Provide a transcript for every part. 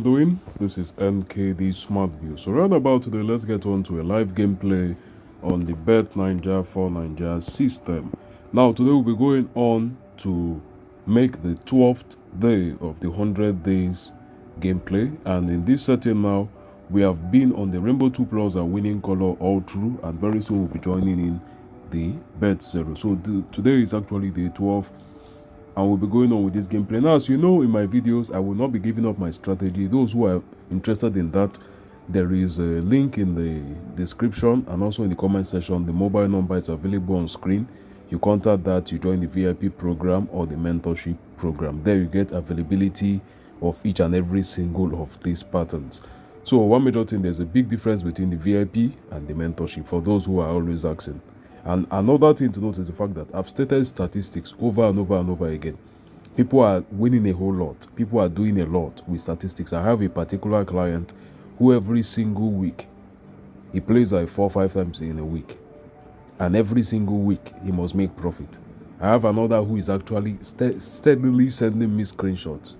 Doing this is NKD SMARTVIEW. So right about today, let's get on to a live gameplay on the BET9JA 4 system. Now today we'll be going on to make the 12th day of the 100 days gameplay, and in this setting now we have been on the Rainbow 2 Plus and winning color all through, and very soon we'll be joining in the BET0. So today is actually day 12, and we'll be going on with this gameplay. Now, as you know, in my videos I will not be giving up my strategy. Those who are interested in that, there is a link in the description and also in the comment section. The mobile number is available on screen. You contact that, you join the VIP program or the mentorship program. There you get availability of each and every single of these patterns. So one major thing, there's a big difference between the VIP and the mentorship, for those who are always asking. And another thing to note is the fact that I've stated statistics over and over and over again. People are winning a whole lot. People are doing a lot with statistics. I have a particular client who every single week, he plays like 4 or 5 times in a week. And every single week, he must make profit. I have another who is actually steadily sending me screenshots.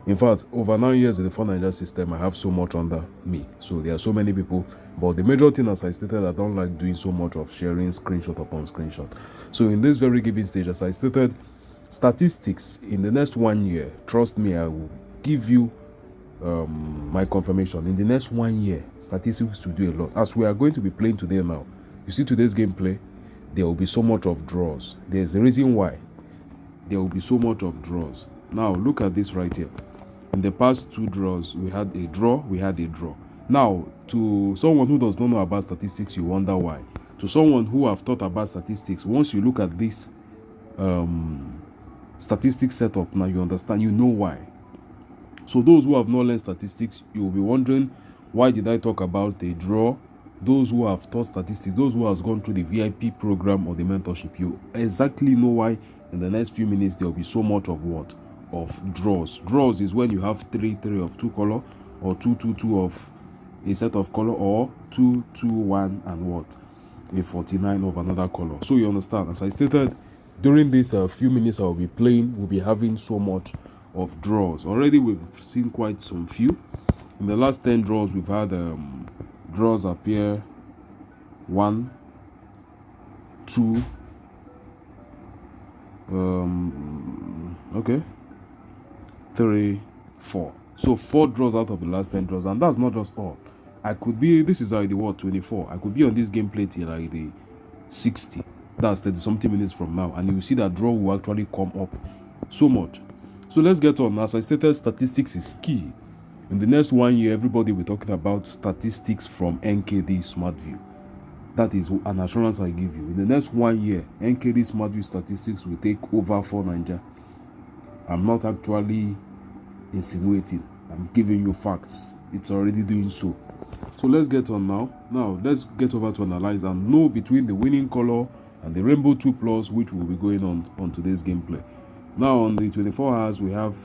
In fact, over 9 years in the BET9JA system, I have so much under me. So there are so many people. But the major thing, as I stated, I don't like doing so much of sharing screenshot upon screenshot. So in this very given stage, as I stated, statistics in the next 1 year, trust me, I will give you my confirmation. In the next 1 year, statistics will do a lot. As we are going to be playing today now, you see today's gameplay, there will be so much of draws. There's a reason why there will be so much of draws. Now look at this right here. In the past 2 draws, we had a draw, Now, to someone who does not know about statistics, you wonder why. To someone who have thought about statistics, once you look at this statistics setup, now you understand, you know why. So those who have not learned statistics, you will be wondering, why did I talk about a draw? Those who have taught statistics, those who have gone through the VIP program or the mentorship, you exactly know why. In the next few minutes, there will be so much of what? Of draws. Draws is when you have 3 of 2 color, or 2 of a set of color, or 2 1 and what? A 49 of another color. So you understand, as I stated, during these few minutes I will be playing, we'll be having so much of draws. Already we've seen quite some few. In the last 10 draws, we've had draws appear 1, 2, okay, 3, 4. So 4 draws out of the last 10 draws, and that's not just all. I could be, this is like the what, 24. I could be on this gameplay till like the 60. That's 30 something minutes from now, and you see that draw will actually come up so much. So let's get on. As I stated, statistics is key. In the next 1 year, everybody will be talking about statistics from NKD SMARTVIEW. That is an assurance I give you. In the next 1 year, NKD SMARTVIEW statistics will take over BET9JA. I'm not actually insinuating. I'm giving you facts. It's already doing so. So let's get on now. Now let's get over to analyze and know between the winning color and the Rainbow 2 Plus, which will be going on today's gameplay. Now on the 24 hours, we have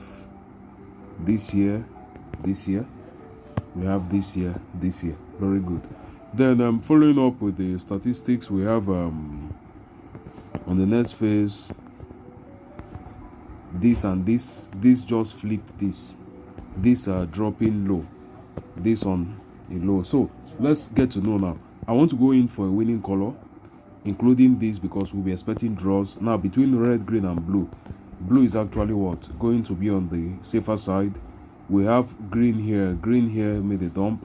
this year, we have this year. Very good. Then following up with the statistics, we have on the next phase, this and this just flipped this are dropping low, this on a low. So let's get to know now. I want to go in for a winning color, including this, because we'll be expecting draws. Now between red, green and blue is actually what? Going to be on the safer side. We have green here made a dump,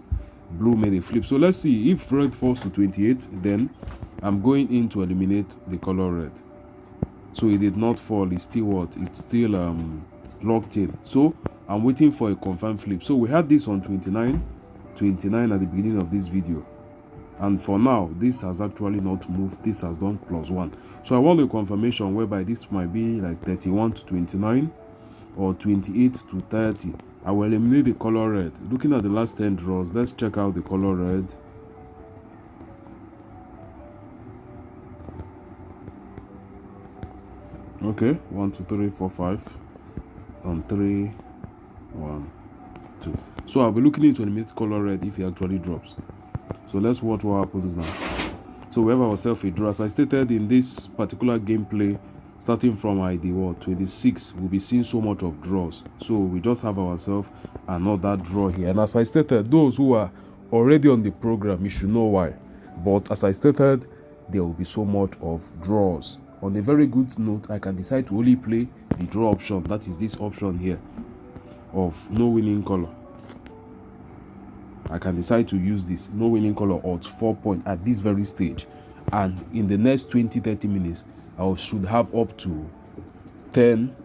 blue made a flip. So let's see, if red falls to 28, then I'm going in to eliminate the color red. So it did not fall, it's still what? It's still locked in. So I'm waiting for a confirmed flip. So we had this on 29 at the beginning of this video, and for now this has actually not moved. This has done +1. So I want a confirmation whereby this might be like 31 to 29 or 28 to 30. I will eliminate the color red. Looking at the last 10 draws, let's check out the color red. Okay, 1 2 3 4 5 on 3 1 2. So I'll be looking into eliminate color red if it actually drops. So let's watch what happens now. So we have ourselves a draw. As I stated, in this particular gameplay, starting from ID 26, we'll be seeing so much of draws. So we just have ourselves another draw here. And as I stated, those who are already on the program, you should know why. But as I stated, there will be so much of draws. On a very good note, I can decide to only play the draw option, that is this option here of no winning color. I can decide to use this no winning color odds 4 point at this very stage, and in the next 20-30 minutes I should have up to 10.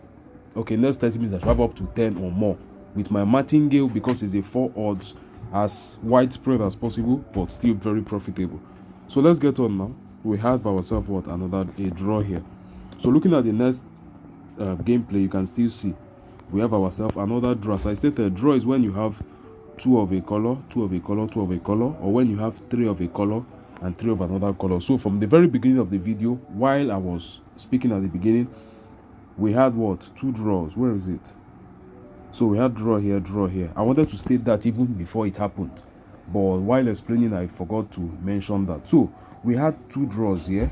Okay, next 30 minutes I should have up to 10 or more with my martingale, because it's a 4 odds, as widespread as possible but still very profitable. So let's get on now. We have ourselves another draw here. So looking at the next gameplay, you can still see we have ourselves another draw. As I stated, draw is when you have 2 of a color, 2 of a color, 2 of a color, or when you have 3 of a color and 3 of another color. So from the very beginning of the video, while I was speaking at the beginning, we had 2 draws. Where is it? So we had draw here, draw here. I wanted to state that even before it happened, but while explaining I forgot to mention that. So we had 2 draws here.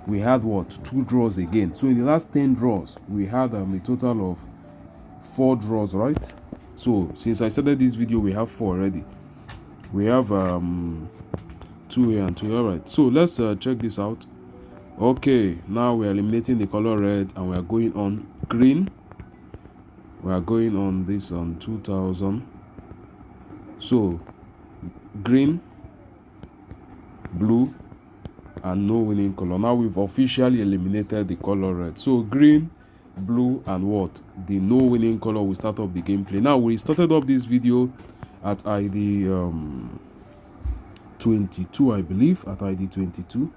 We had 2 draws again. So in the last 10 draws, we had a total of 4 draws, right? So since I started this video, we have 4 already. We have 2 here and 2. All right, so let's check this out. Okay, now we are eliminating the color red and we are going on green. We are going on this on 2000. So green, blue, and no winning color. Now we've officially eliminated the color red. So green, blue, and the no winning color will start up the gameplay. Now we started up this video at ID 22, I believe, at ID 22.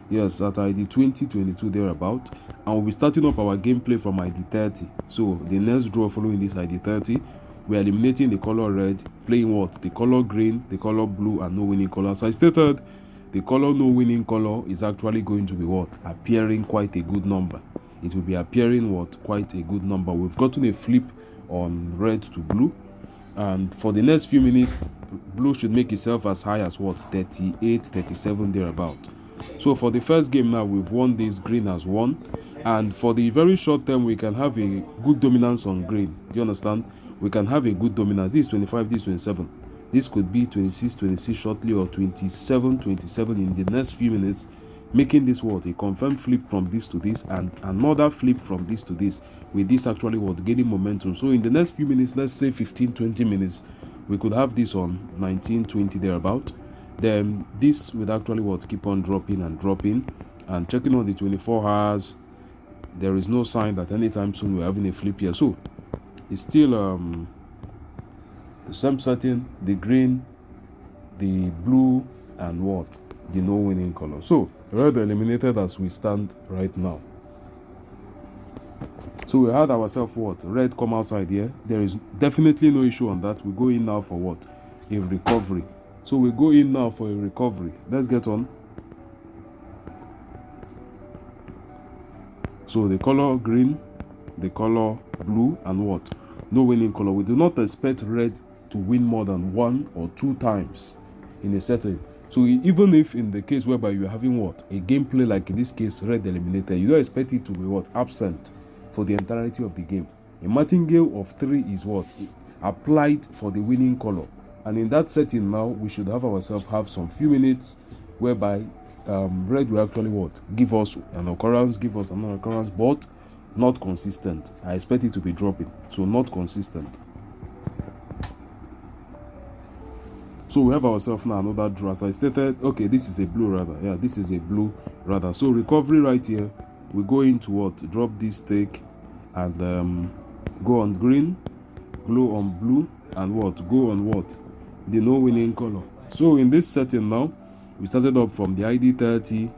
Yes, at ID 2022 thereabout, and we'll be starting up our gameplay from ID 30. So the next draw following this ID 30, we are eliminating the color red, playing the color green, the color blue, and no winning color. As I stated, the color no winning color is actually going to be appearing quite a good number. It will be appearing quite a good number. We've gotten a flip on red to blue, and for the next few minutes, blue should make itself as high as 38, 37 thereabout. So for the first game now, we've won this, green has won, and for the very short term, we can have a good dominance on green. Do you understand? We can have a good dominance. This is 25, this is 27. This could be 26, 26 shortly, or 27, 27 in the next few minutes, making this a confirmed flip from this to this, and another flip from this to this, with this actually gaining momentum. So in the next few minutes, let's say 15, 20 minutes, we could have this on 19, 20 thereabout. Then this would actually keep on dropping and dropping, and checking on the 24 hours, there is no sign that anytime soon we're having a flip here. So it's still the same setting, the green, the blue, and the no winning color. So red eliminated as we stand right now. So we had ourselves red come outside here. There is definitely no issue on that. We go in now for a recovery. So we go in now for a recovery. Let's get on. So the color green, the color blue, and no winning color. We do not expect red to win more than 1 or 2 times in a setting. So even if in the case whereby you're having a gameplay like in this case, red eliminated, you don't expect it to be absent for the entirety of the game. A martingale of 3 is applied for the winning color. And in that setting now, we should have ourselves some few minutes whereby red will actually give us an occurrence, give us another occurrence, but not consistent. I expect it to be dropping, so not consistent. So we have ourselves now another draw. As I stated, okay, this is a blue rather. Yeah, this is a blue rather. So recovery right here. We go into drop this stake and go on green, glow on blue, and go on the no winning color. So in this setting now, we started up from the ID 30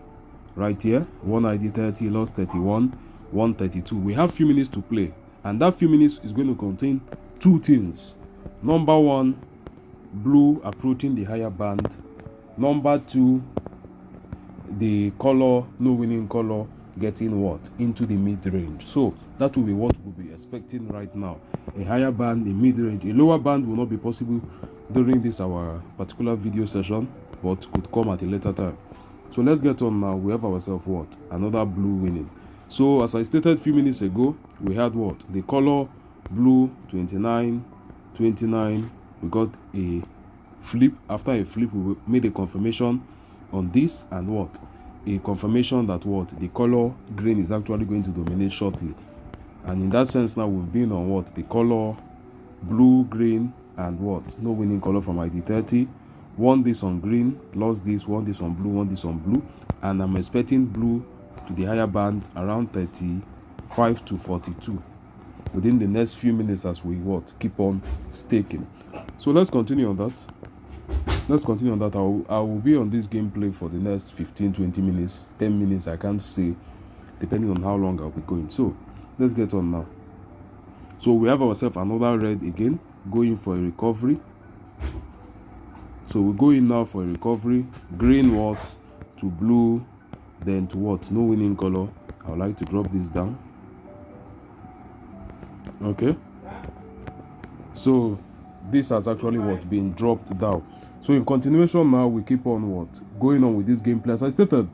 right here. 1 ID 30, lost 31, 132. We have few minutes to play, and that few minutes is going to contain 2 things. Number 1, blue approaching the higher band. Number 2, the color no winning color getting into the mid-range. So that will be what we'll be expecting right now. A higher band, a mid-range. A lower band will not be possible during this our particular video session, but could come at a later time. So let's get on now. We have ourselves another blue winning. So as I stated a few minutes ago, we had what? The color blue 29, 29. We got a flip. After a flip, we made a confirmation on this, and what? A confirmation that what? The color green is actually going to dominate shortly. And in that sense, now we've been on what? The color blue, green, and what? No winning color from ID 30. Won this on green, lost this, won this on blue, won this on blue. And I'm expecting blue to the higher band around 35 to 42 within the next few minutes as we what? Keep on staking. So let's continue on that. I will be on this gameplay for the next 15-20 minutes, 10 minutes, I can't say, depending on how long I'll be going. So let's get on now. So we have ourselves another red again, going for a recovery. So we go in now for a recovery. Green what? To blue, then to what? No winning color. I would like to drop this down. Okay. So this has actually what? Been dropped down. So in continuation now, we keep on what? Going on with this gameplay. As I stated,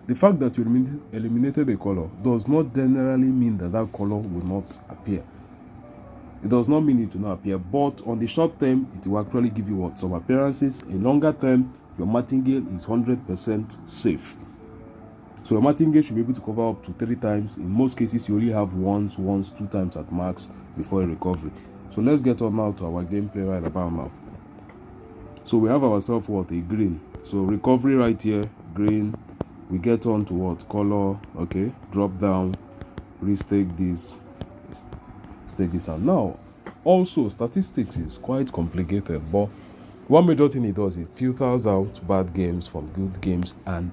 the fact that you eliminated a color does not generally mean that that color will not appear. It does not mean it will not appear, but on the short term, it will actually give you what? Some appearances. In longer term, your martingale is 100% safe. So your martingale should be able to cover up to 3 times. In most cases, you only have once, 2 times at max before a recovery. So let's get on now to our gameplay right about now. So we have ourselves what? A green. So recovery right here, green. We get on to what? Color. Okay, drop down, restake this, stake this out. Now, also statistics is quite complicated, but one major thing it does is filters out bad games from good games, and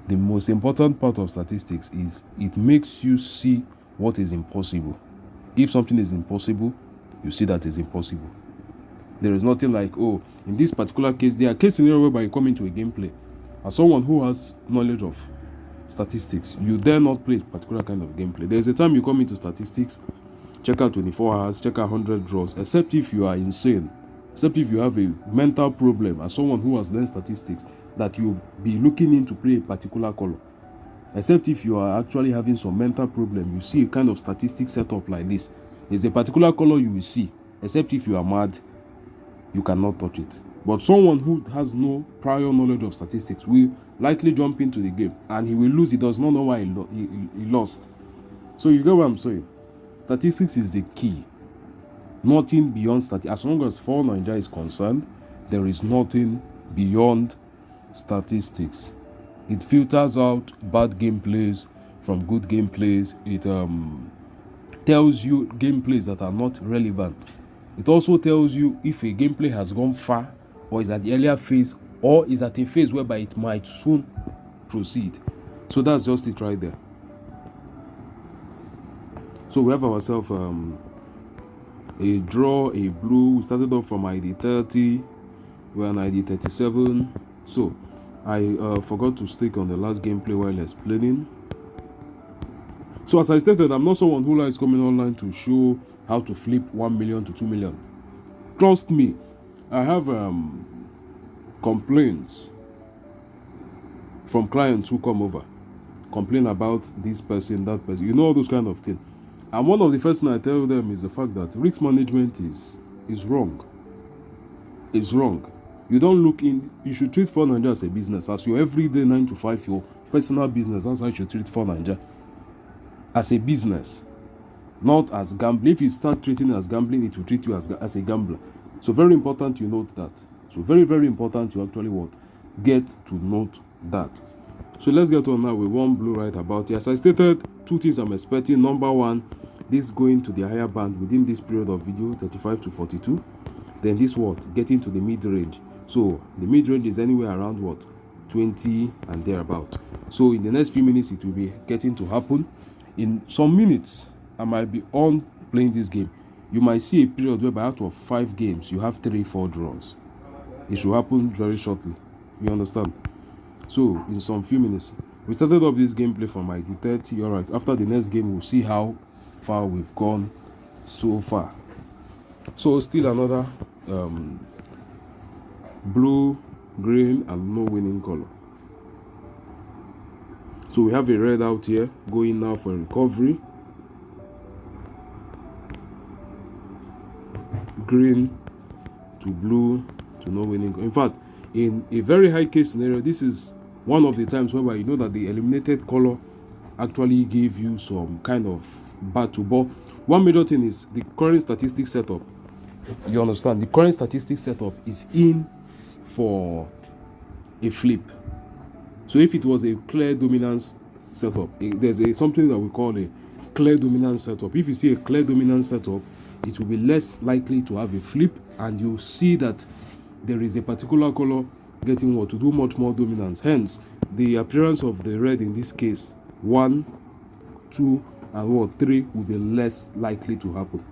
the most important part of statistics is it makes you see what is impossible. If something is impossible, you see that it's impossible. There is nothing like, oh, in this particular case, there are case scenarios whereby you come into a gameplay as someone who has knowledge of statistics, you dare not play a particular kind of gameplay. There's a time you come into statistics, check out 24 hours, check out 100 draws, except if you are insane, except if you have a mental problem as someone who has learned statistics, that you'll be looking into play a particular color. Except if you are actually having some mental problem, you see a kind of statistic setup like this. There's a particular color you will see, except if you are mad, you cannot touch it. But someone who has no prior knowledge of statistics will likely jump into the game, and he will lose. He does not know why he lost. So you get what I'm saying? Statistics is the key. Nothing beyond statistics. As long as 4Ninja is concerned, there is nothing beyond statistics. It filters out bad gameplays from good gameplays. It tells you gameplays that are not relevant. It also tells you if a gameplay has gone far, or is at the earlier phase, or is at a phase whereby it might soon proceed. So that's just it right there. So we have ourselves a draw, a blue. We started off from ID 30. We're on ID 37. So I forgot to stick on the last gameplay while explaining. So as I stated, I'm not someone who likes coming online to show how to flip 1 million to 2 million. Trust me, I have complaints from clients who come over, complain about this person, that person, you know, all those kind of things. And one of the first things I tell them is the fact that risk management is wrong. It's wrong. You don't look in, you should treat 4Ninja as a business, as your everyday 9 to 5, your personal business. That's how you should treat 4Ninja. As a business, not as gambling. If you start treating it as gambling, it will treat you as a gambler. So very important you note that. So very, very important you actually what? Get to note that. So let's get on now with one blue right about here. As I stated, 2 things I'm expecting. Number 1, this going to the higher band within this period of video, 35 to 42. Then this what? Getting to the mid-range. So the mid-range is anywhere around what? 20 and thereabout. So in the next few minutes, it will be getting to happen. In some minutes, I might be on playing this game. You might see a period whereby out of 5 games, you have 3-4 draws. It should happen very shortly. You understand? So in some few minutes, we started up this gameplay from ID 30. All right. After the next game, we'll see how far we've gone so far. So still another blue, green, and no winning color. So we have a red out here going now for recovery. Green to blue to no winning. In fact, in a very high case scenario, this is one of the times whereby you know that the eliminated color actually gave you some kind of battle. But one major thing is the current statistics setup. You understand? The current statistics setup is in for a flip. So if it was a clear dominance setup, there's something that we call a clear dominance setup. If you see a clear dominance setup, it will be less likely to have a flip, and you'll see that there is a particular color getting what to do much more dominance. Hence, the appearance of the red in this case, 1, 2, and what 3 will be less likely to happen.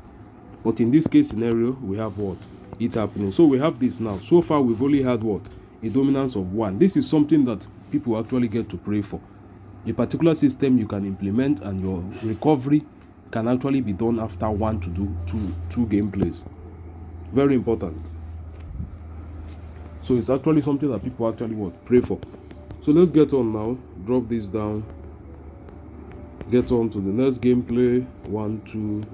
But in this case scenario, we have what it's happening. So we have this now. So far, we've only had what a dominance of 1. This is something that people actually get to pray for. A particular system you can implement, and your recovery can actually be done after 1 to 2 gameplays. Very important. So it's actually something that people actually pray for. So let's get on now. Drop this down. Get on to the next gameplay. 1, 2,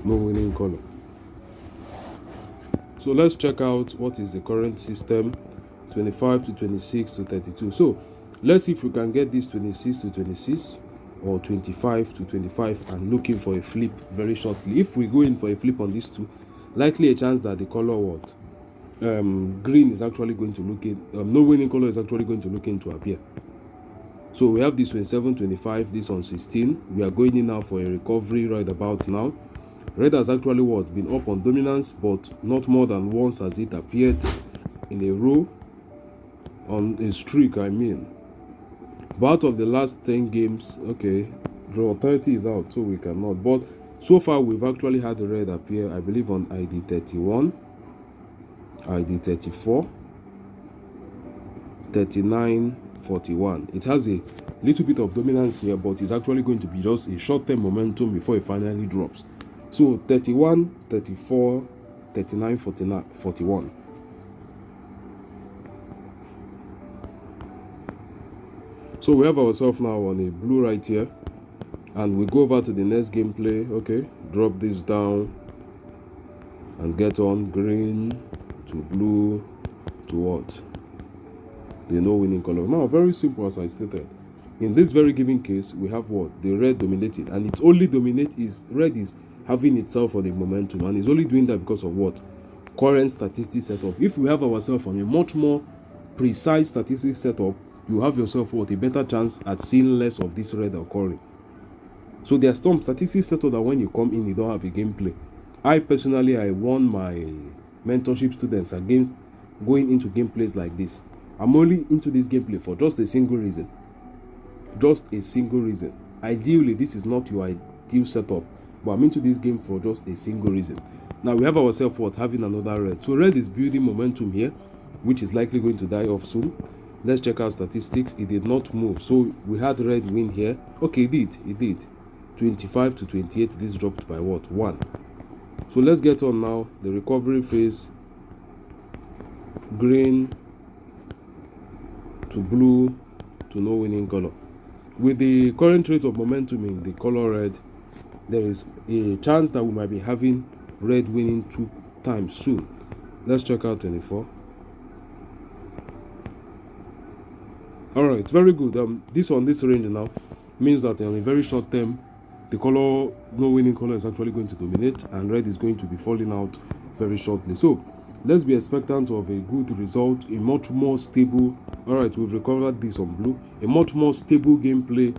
no winning color. So let's check out what is the current system. 25 to 26 to 32. So let's see if we can get this 26 to 26 or 25 to 25 and looking for a flip very shortly. If we go in for a flip on these two, likely a chance that the color green is actually going to look in, no winning color is actually going to look in to appear. So we have this 27, 25, this on 16. We are going in now for a recovery right about now. Red has actually been up on dominance, but not more than once has it appeared in a row, on a streak I mean. But out of the last 10 games, okay, draw 30 is out, so we cannot. But so far, we've actually had the red appear, I believe, on ID 31, ID 34, 39, 41. It has a little bit of dominance here, but it's actually going to be just a short-term momentum before it finally drops. So 31, 34, 39, 49, 41. So we have ourselves now on a blue right here, and we go over to the next gameplay. Okay, drop this down and get on green to blue to what? The no winning color. Now, very simple as I stated. In this very given case, we have what? The red dominated, and it's only red is having itself on the momentum, and it's only doing that because of what? Current statistics setup. If we have ourselves on a much more precise statistics setup, you have yourself a better chance at seeing less of this red occurring. So there are some statistics setup that when you come in, you don't have a gameplay. I personally, I warn my mentorship students against going into gameplays like this. I'm only into this gameplay for just a single reason. Just a single reason. Ideally, this is not your ideal setup, but I'm into this game for just a single reason. Now we have ourselves having another red. So red is building momentum here, which is likely going to die off soon. Let's check out statistics. It did not move, so we had red win here. Okay, it did 25 to 28. This dropped by what? 1. So let's get on now. The recovery phase. Green to blue to no winning color. With the current rate of momentum in the color red, there is a chance that we might be having red winning 2 times soon. Let's check out 24. Alright, very good. This range now means that in a very short term, the color, no winning color, is actually going to dominate, and red is going to be falling out very shortly. So let's be expectant of a good result, a much more stable. Alright, we've recovered this on blue, a much more stable gameplay,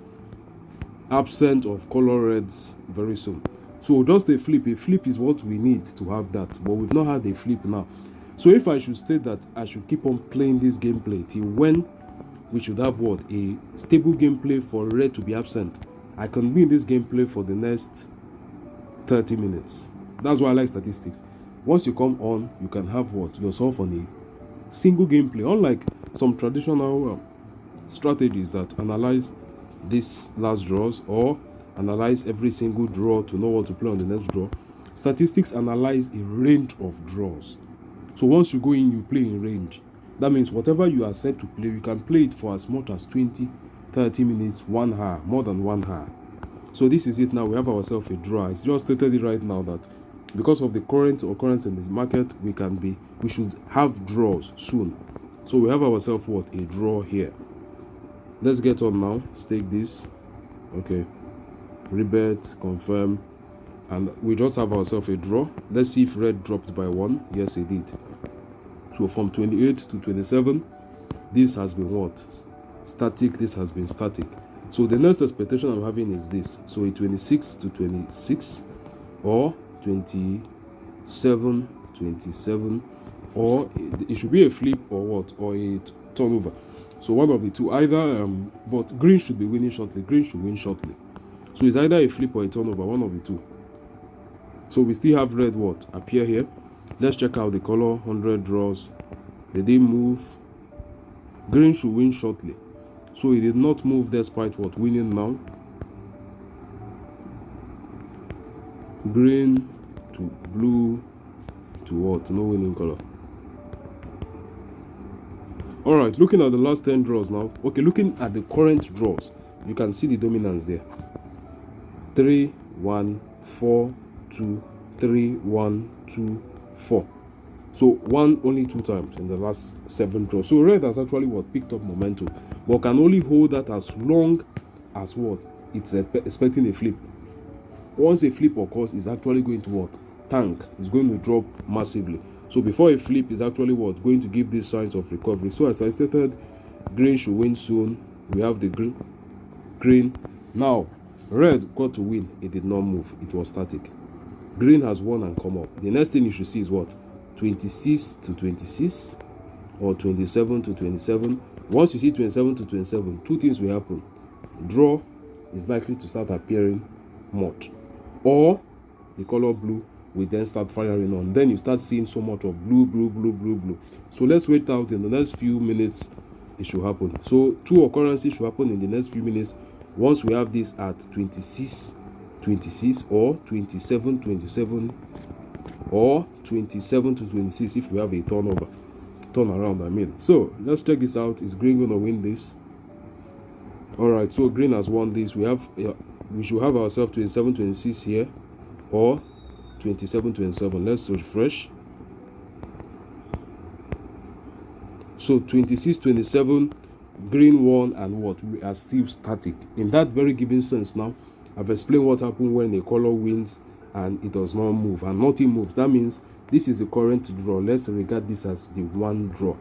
absent of color reds very soon. So just a flip is what we need to have that, but we've not had a flip now. So if I should state that I should keep on playing this gameplay till when we should have what? A stable gameplay for red to be absent. I can be in this gameplay for the next 30 minutes. That's why I like statistics. Once you come on, you can have what? Yourself on a single gameplay. Unlike some traditional strategies that analyze these last draws or analyze every single draw to know what to play on the next draw. Statistics analyze a range of draws. So once you go in, you play in range. That means whatever you are set to play, you can play it for as much as 20, 30 minutes, 1 hour, more than 1 hour. So this is it now. We have ourselves a draw. It's just stated it right now that because of the current occurrence in the market, we should have draws soon. So we have ourselves what? A draw here. Let's get on now. Stake this. Okay. Rebet, confirm. And we just have ourselves a draw. Let's see if red dropped by 1. Yes, it did. So from 28 to 27, this has been what? Static. This has been static. So the next expectation I'm having is this. So a 26 to 26 or 27, 27, or it should be a flip or what? Or a turnover. So one of the two, either, but green should be winning shortly. Green should win shortly. So it's either a flip or a turnover, one of the two. So we still have red what? Appear here. Let's check out the color, 100 draws. Did they move? Green should win shortly. So it did not move despite what? Winning now. Green to blue to what? No winning color. Alright, looking at the last 10 draws now. Okay, looking at the current draws, you can see the dominance there. 3, 1, 4, 2, 3, 1, 2, 4. So 1 only 2 times in the last 7 draws. So red has actually what? Picked up momentum, but can only hold that as long as what? It's expecting a flip. Once a flip occurs, it's actually going to what? Tank. It's going to drop massively. So before a flip is actually what? Going to give these signs of recovery. So as I stated, green should win soon. We have the green. Now, red got to win. It did not move. It was static. Green has won and come up. The next thing you should see is what? 26 to 26 or 27 to 27. Once you see 27 to 27, 2 things will happen. Draw is likely to start appearing much, or the color blue will then start firing on. Then you start seeing so much of blue, blue, blue, blue, blue. So let's wait out. In the next few minutes it should happen. So 2 occurrences should happen in the next few minutes. Once we have this at 26 26 or 27 27 or 27 to 26 if we have a turnaround, I mean. So let's check this out. Is green going to win this? All right, so green has won this. We should have ourselves 27 26 here or 27 27. Let's refresh. So 26 27, green won, and what? We are still static in that very given sense. Now I've explained what happened when a color wins and it does not move and nothing moves. That means this is the current draw. Let's regard this as the 1 draw.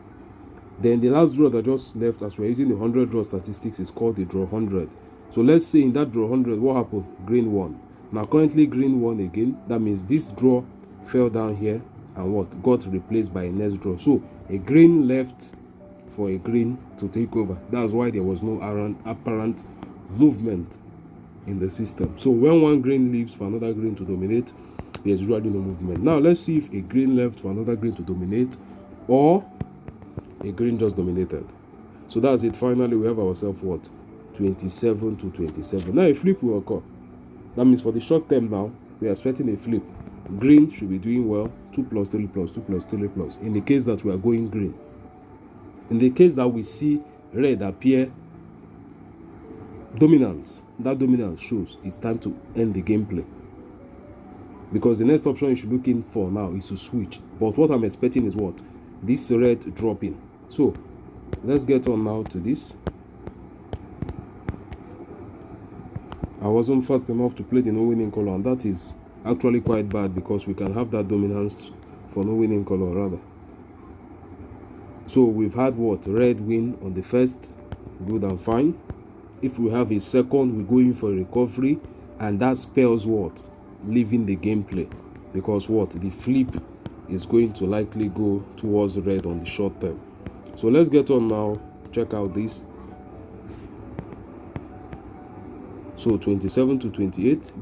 Then the last draw that just left, as we're using the 100 draw statistics, is called the draw 100. So let's say in that draw 100, what happened? Green won. Now currently green won again. That means this draw fell down here and what? Got replaced by a next draw. So a green left for a green to take over. That's why there was no apparent movement in the system. So when one green leaves for another green to dominate, there's usually no movement. Now let's see if a green left for another green to dominate or a green just dominated. So that's it. Finally we have ourselves what? 27 to 27. Now a flip will occur. That means for the short term now we are expecting a flip. Green should be doing well. 2 plus 3 plus 2 plus 3 plus, in the case that we are going green. In the case that we see red appear dominance, that dominance shows it's time to end the gameplay, because the next option you should look in for now is to switch. But what I'm expecting is what? This red dropping. So let's get on now to this. I wasn't fast enough to play the no winning color, and that is actually quite bad because we can have that dominance for no winning color rather. So we've had what? Red win on the first, good and fine. If we have a second, we go in for a recovery, and that spells what? Leaving the gameplay, because what? The flip is going to likely go towards red on the short term. So let's get on now. Check out this. So 27 to 28.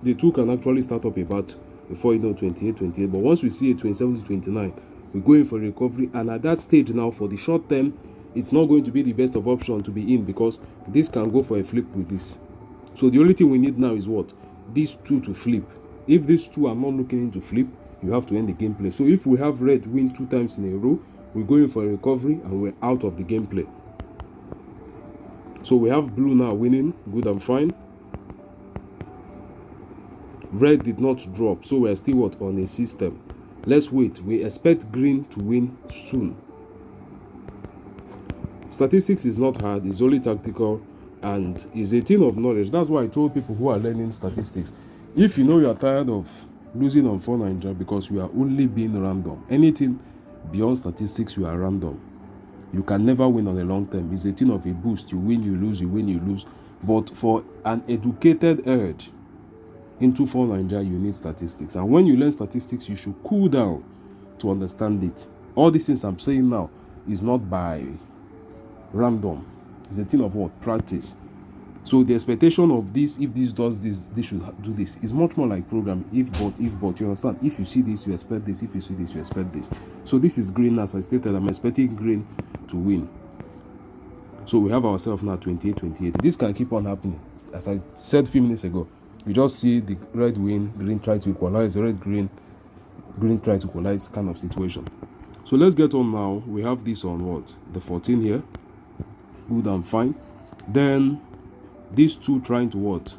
The two can actually start up a bat before you know 28 28. But once we see a 27 to 29, we go in for recovery, and at that stage now for the short term, it's not going to be the best of option to be in, because this can go for a flip with this. So the only thing we need now is what? These two to flip. If these two are not looking into flip, you have to end the gameplay. So if we have red win 2 times in a row, we're going for a recovery and we're out of the gameplay. So we have blue now winning, good and fine. Red did not drop, so we're still what, on a system. Let's wait. We expect green to win soon. Statistics is not hard, it's only tactical, and is a thing of knowledge. That's why I told people who are learning statistics, if you know you are tired of losing on 4-9 because you are only being random, anything beyond statistics, you are random. You can never win on a long term. It's a thing of a boost. You win, you lose, you win, you lose. But for an educated edge into 4-9, you need statistics. And when you learn statistics, you should cool down to understand it. All these things I'm saying now is not by random. It's a thing of what? Practice. So the expectation of this, if this does this, this should do this, is much more like programming. If but, you understand? If you see this, you expect this. If you see this, you expect this. So this is green. As I stated, I'm expecting green to win. So we have ourselves now 28-28. This can keep on happening. As I said a few minutes ago, you just see the red win, green try to equalize, red, green try to equalize kind of situation. So let's get on now. We have this on what? The 14 here. Good and fine. Then these two trying to what?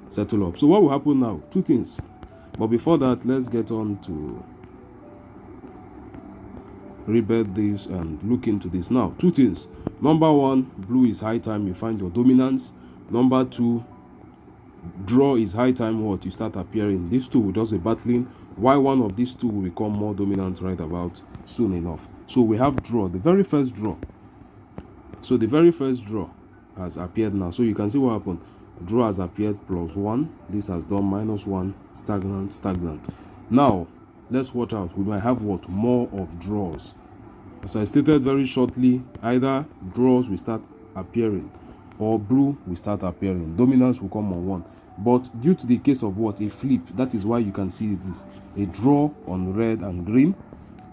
Settle up. So what will happen now? Two things. But before that, let's get on to rebet this and look into this. Now, two things. Number one, blue is high time, you find your dominance. Number two, draw is high time, what? You start appearing. These two will just be battling. Why one of these two will become more dominant right about soon enough. So we have draw, the very first draw. So the very first draw has appeared now. So you can see what happened. Draw has appeared +1. This has done -1. Stagnant. Now, let's watch out. We might have what? More of draws. As I stated very shortly, either draws will start appearing or blue will start appearing. Dominance will come on one. But due to the case of what? A flip. That is why you can see this. A draw on red and green.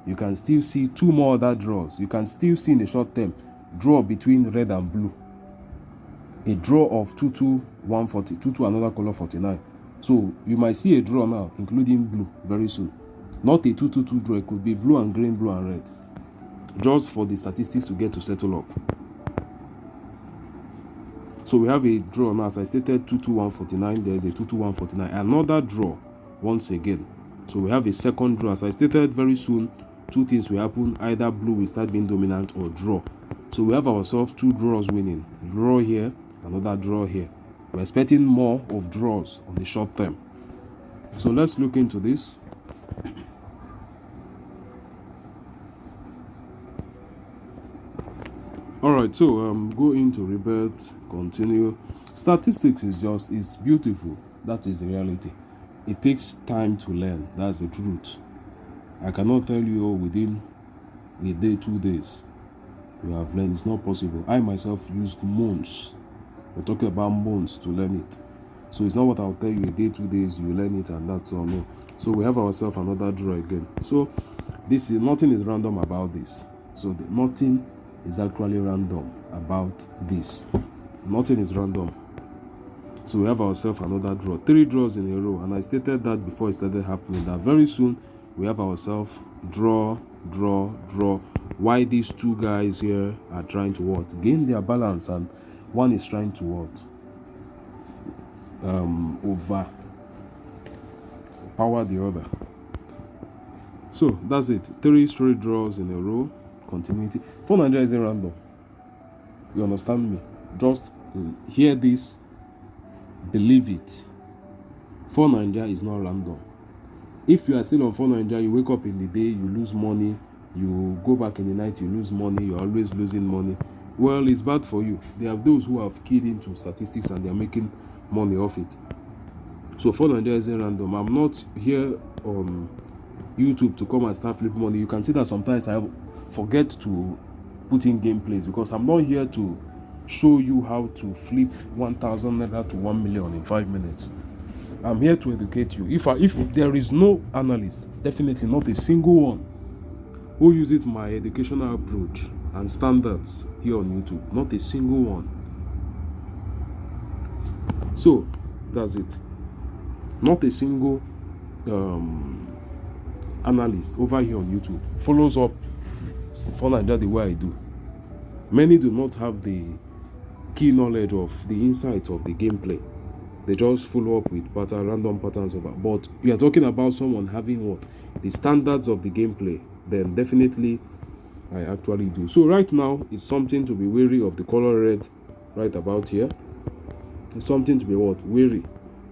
You can still see two more other draws. You can still see in the short term draw between red and blue. A draw of 2-2, 140, 2-2 another color 49. So you might see a draw now, including blue, very soon. Not a 2-2-2 draw, it could be blue and green, blue and red. Just for the statistics to get to settle up. So we have a draw now, as I stated, 2-2, 149. There is a 2-2, 149. Another draw once again. So we have a second draw. As I stated, very soon, two things will happen. Either blue will start being dominant or draw. So we have ourselves two draws winning. Draw here, another draw here. We're expecting more of draws on the short term. So let's look into this. Alright, so go into rebet, continue. Statistics is beautiful. That is the reality. It takes time to learn. That's the truth. I cannot tell you within a day, 2 days you have learned. It's not possible. I myself used months. We're talking about months to learn it. So it's not what I'll tell you a day, 2 days, you learn it and that's all. No. So we have ourselves another draw again. So this is nothing is random about this. So nothing is actually random about this. Nothing is random. So we have ourselves another draw. 3 draws in a row. And I stated that before it started happening, that very soon we have ourselves draw. Why these two guys here are trying to what? Gain their balance, and one is trying to what? Overpower the other. So that's it. 3 straight draws in a row. Continuity. 4-9 isn't random. You understand me? Just hear this, believe it. 4-9 is not random. If you are still on 4-9, you wake up in the day, you lose money, you go back in the night, you lose money, you're always losing money. Well, it's bad for you. There are those who have keyed into statistics and they're making money off it. So 4-9 isn't random. I'm not here on YouTube to come and start flipping money. You can see that sometimes I forget to put in gameplays because I'm not here to show you how to flip 1,000 naira to 1 million in 5 minutes. I'm here to educate you. If there is no analyst, definitely not a single one, who uses my educational approach and standards here on YouTube, not a single one. So that's it. Not a single analyst over here on YouTube follows up 4-9 the way I do. Many do not have the key knowledge of the insight of the gameplay. They just follow up with random patterns of it. But we are talking about someone having what? The standards of the gameplay. Then definitely I actually do. So right now, it's something to be wary of the color red right about here. It's something to be what? Wary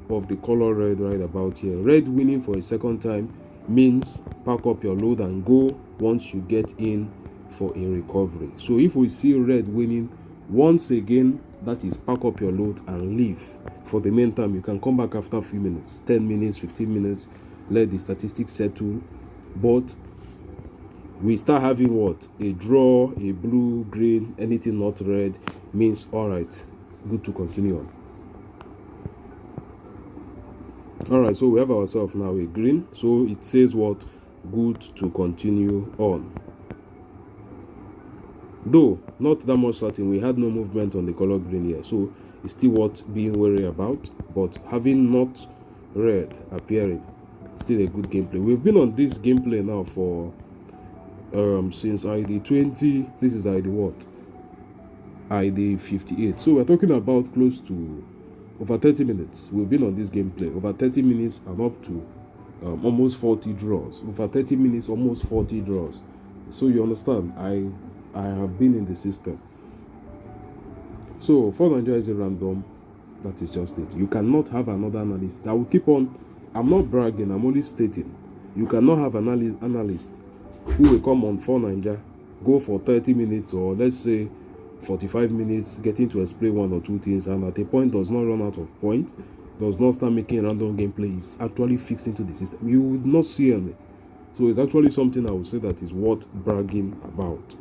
of the color red right about here. Red winning for a second time means pack up your load and go once you get in for a recovery. So if we see red winning once again, that is pack up your load and leave. For the meantime, you can come back after a few minutes, 10 minutes, 15 minutes, let the statistics settle. But we start having what? A draw, a blue, green, anything not red means all right, good to continue on. All right, so we have ourselves now a green, so it says what? Good to continue on. Though not that much certain, we had no movement on the color green here, so it's still worth being wary about. But having not red appearing, still a good gameplay. We've been on this gameplay now for since ID 20. This is ID what? ID 58. So we're talking about close to over 30 minutes. We've been on this gameplay over 30 minutes and up to almost 40 draws. Over 30 minutes, almost 40 draws. So you understand, I have been in the system. So 4-9JA is a random. That is just it. You cannot have another analyst. I will keep on. I'm not bragging. I'm only stating. You cannot have an analyst who will come on 4-9JA, go for 30 minutes or let's say 45 minutes, getting to explain one or two things, and at a point does not run out of point, does not start making random gameplay, is actually fixed into the system. You would not see any. So it's actually something I would say that is worth bragging about.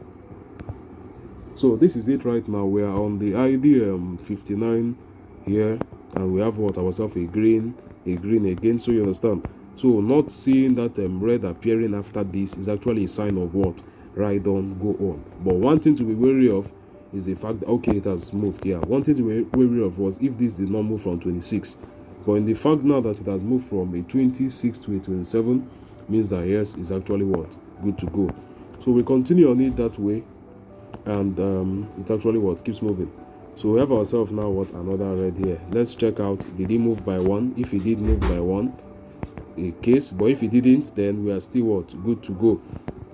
So this is it right now. We are on the ID 59 here, and we have what? Ourselves a green again. So you understand. So not seeing that red appearing after this is actually a sign of what? Ride on, go on. But one thing to be wary of is the fact that, okay, it has moved here. One thing to be wary of was if this did not move from 26. But in the fact now that it has moved from a 26 to a 27, means that yes, it's actually what? Good to go. So we continue on it that way, and it actually what? Keeps moving. So we have ourselves now what? Another red here. Let's check out, did he move by one? If he did move by one, a case, but if he didn't, then we are still what? Good to go.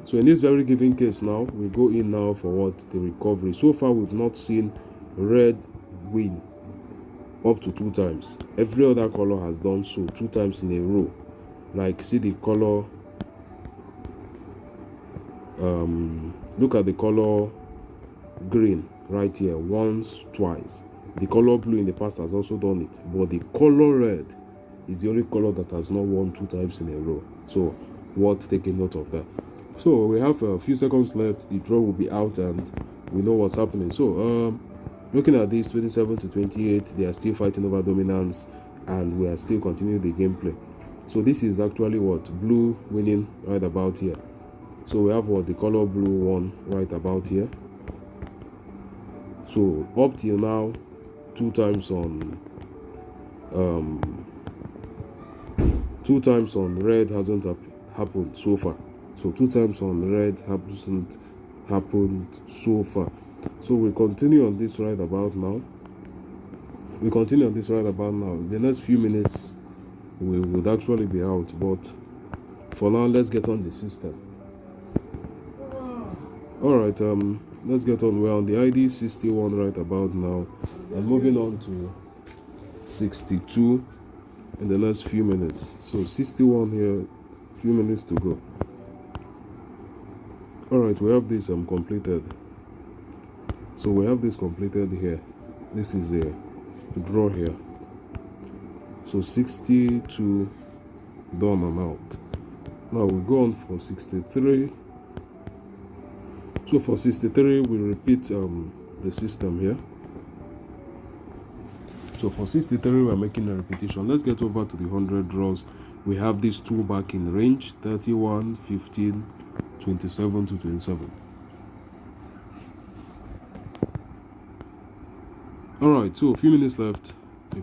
So in this very given case now, we go in now for what? The recovery. So far we've not seen red win up to 2 times. Every other color has done so 2 times in a row. Like see the color, look at the color green right here, once, twice. The color blue in the past has also done it, but the color red is the only color that has not won 2 times in a row. So worth taking note of that. So we have a few seconds left. The draw will be out and we know what's happening. So looking at this 27 to 28, they are still fighting over dominance and we are still continuing the gameplay. So this is actually what? Blue winning right about here. So we have what? The color blue won right about here. So up till now, 2 times on red hasn't happened so far. So 2 times on red hasn't happened so far. So we continue on this right about now. The next few minutes we would actually be out, but for now let's get on the system. All right, let's get on. We're on the ID 61 right about now and moving on to 62 in the next few minutes. So 61 here, few minutes to go. All right, we have this completed. So we have this completed here. This is a draw here. So 62 done and out. Now we go on for 63. So for 63 we repeat the system here. So for 63 we are making a repetition. Let's get over to the 100 draws. We have these 2 back in range: 31, 15, 27 to 27. All right, so a few minutes left. I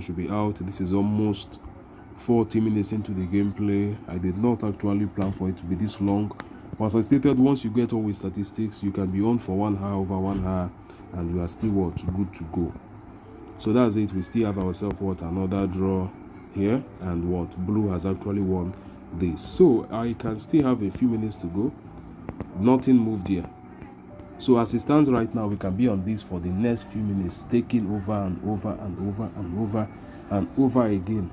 should be out. This is almost 40 minutes into the gameplay. I did not actually plan for it to be this long, As I stated, once you get on with statistics, you can be on for 1 hour, over 1 hour, and you are still what, good to go. So that's it. We still have ourselves what, another draw here, and what, blue has actually won this. So I can still have a few minutes to go. Nothing moved here. So as it stands right now, we can be on this for the next few minutes, taking over and over and over and over and over again,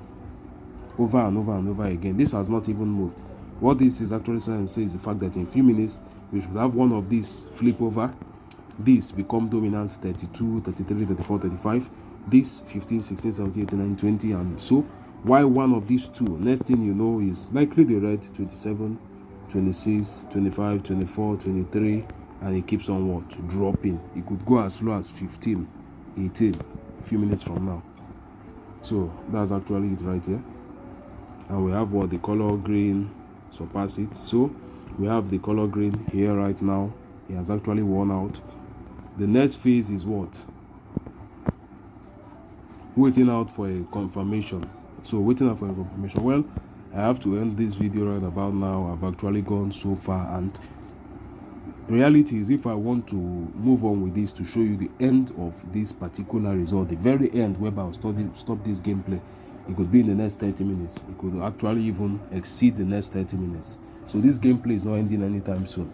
over and over and over again. This has not even moved. What this is actually trying to say is the fact that in a few minutes we should have one of these flip over, this become dominant 32, 33, 34, 35, this 15, 16, 17, 18, 19, 20, and so, while one of these two, next thing you know, is likely the red 27, 26, 25, 24, 23, and it keeps on what, dropping. It could go as low as 15, 18 a few minutes from now. So that's actually it right here. And we have what, the color green surpass it. So we have the color green here right now. It has actually worn out. The next phase is what, waiting out for a confirmation. So waiting out for a confirmation. Well, I have to end this video right about now. I've actually gone so far, and reality is, if I want to move on with this to show you the end of this particular result, the very end whereby I'll stop this gameplay, it could be in the next 30 minutes. It could actually even exceed the next 30 minutes. So this gameplay is not ending anytime soon.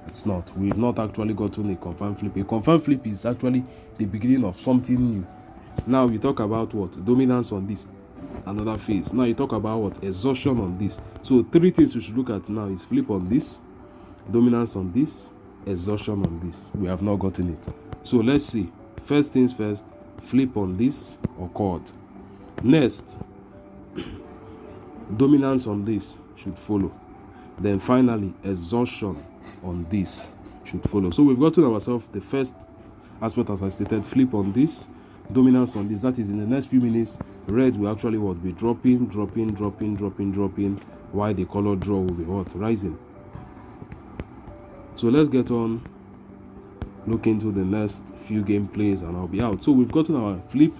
It's not. We've not actually gotten a confirmed flip. A confirmed flip is actually the beginning of something new. Now you talk about what, dominance on this, another phase. Now you talk about what, exhaustion on this. So 3 things we should look at now is flip on this, dominance on this, exhaustion on this. We have not gotten it. So let's see. First things first, flip on this occurred. Next, dominance on this should follow. Then finally, exhaustion on this should follow. So we've gotten ourselves the first aspect, as I stated, flip on this, dominance on this. That is, in the next few minutes, red will actually what, be dropping, while the color draw will be what, rising. So let's get on, look into the next few gameplays, and I'll be out. So we've gotten our flip,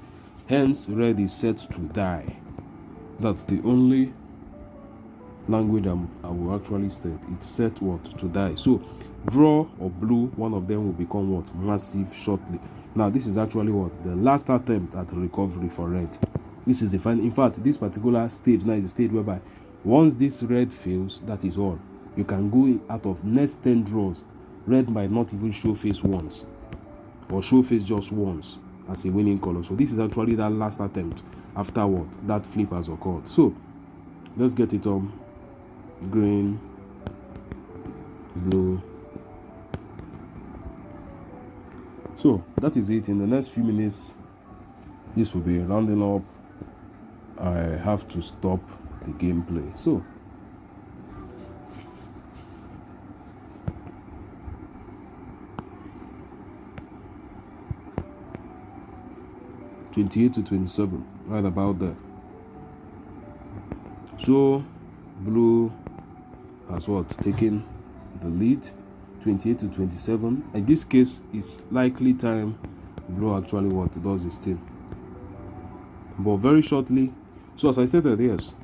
hence red is set to die. That's the only language I will actually state. It's set what, to die. So draw or blue, one of them will become what, massive shortly. Now this is actually what, the last attempt at recovery for red. This is the final. In fact, this particular stage now is a stage whereby once this red fails, that is all. You can go out of next 10 draws. Red might not even show face once, or show face just once as a winning color. So this is actually that last attempt after what, that flip has occurred. So let's get it on. Green, blue. So that is it. In the next few minutes, this will be rounding up. I have to stop the gameplay. So 28 to 27, right about there. So blue has what, taken the lead, 28 to 27. In this case, it's likely time blue actually what, does his thing. But very shortly, so as I stated, yes,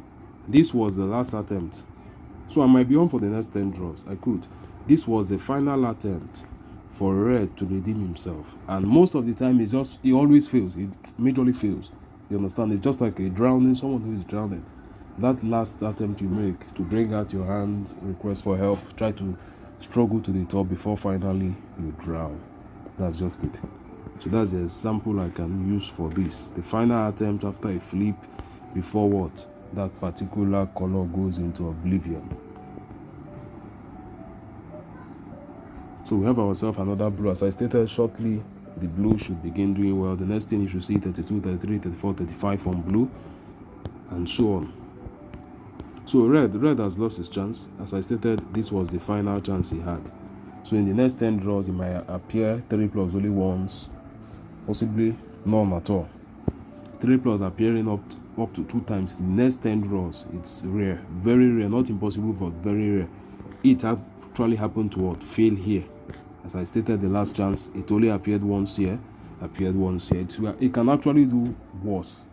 this was the last attempt. So I might be on for the next 10 draws. I could. This was the final attempt for red to redeem himself, and most of the time it's just, he always fails. It majorly fails. You understand? It's just like a drowning, someone who is drowning. That last attempt you make to bring out your hand, request for help, try to struggle to the top before finally you drown. That's just it. So that's the example I can use for this. The final attempt after a flip before what, that particular color goes into oblivion. So we have ourselves another blue. As I stated shortly, the blue should begin doing well. The next thing you should see 32, 33, 34, 35 from blue, and so on. So red has lost his chance. As I stated, this was the final chance he had. So in the next 10 draws, it might appear 3 plus only once, possibly none at all. 3 plus appearing up to 2 times in the next 10 draws. It's rare, very rare, not impossible, but very rare. It actually happened to what, fail here. As I stated, the last chance, it only appeared once here, appeared once here. It can actually do worse.